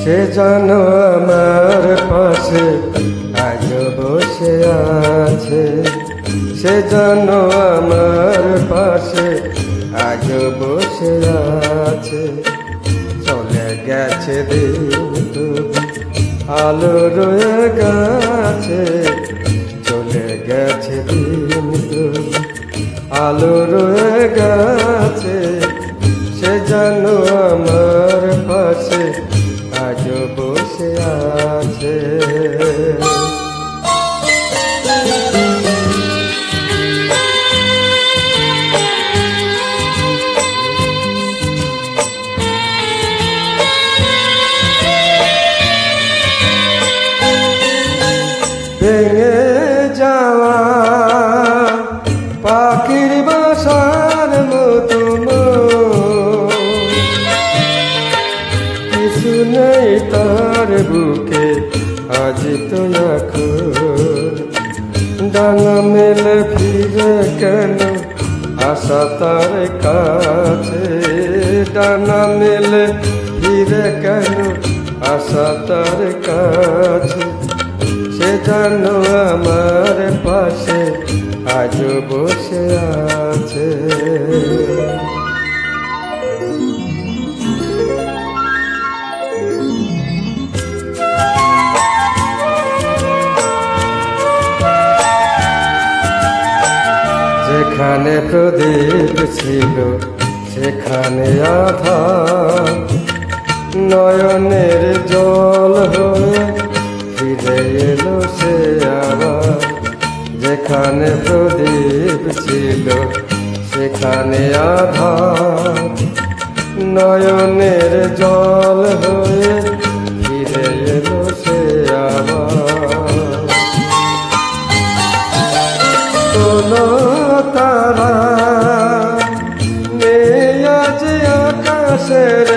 সে যেন আমার পাশে আজ বসে আছে, সে যেন আমার পাশে আজ বসে আছে। চলে গেছে দিন আলো রয়ে গেছে, চলে গেছে দিন আলো রয়ে গেছে। সে যেন আমার পাশে আজ বসে আছে। ভেঙে যাওয়া পাখির বাসার মতো কিছু নেই তার বুকে আজ তো এখন। ডানা মেলে ফিরে কেন আশা তার কাছে, ডানা মেলে ফিরে কেন আশা তার কাছে। সে যেন আমার পাশে আজ বসে আছে। যেখানে প্রদীপ ছিল সেখানে আধার, নয়নের জল হয়ে ফিরে এলো সে আবার। যেখানে প্রদীপ ছিল সেখানে আধার, নয়নের জল হয়ে ফিরে এলো সে আবার। কোনো তারা নেই আজ আকাশের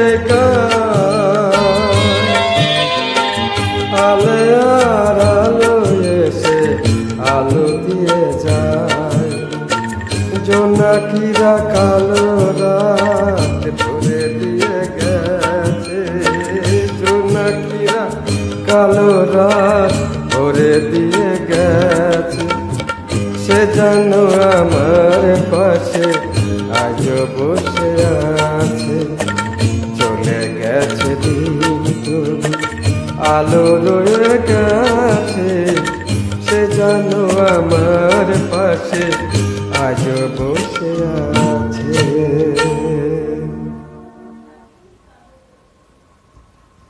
আলে আর আলো এসে আলো দিয়ে যায়। জোনাকিরা কালো রাত ধরে দিয়ে গেছে, জোনাকিরা কালো রাত ধরে দিয়ে গেছে। সে যেন আমার পাশে আজ বসে আছে, চলে গেছে দিন আলো রয়ে গেছে। সে যেন আমার পাশে আজ বসে আছে।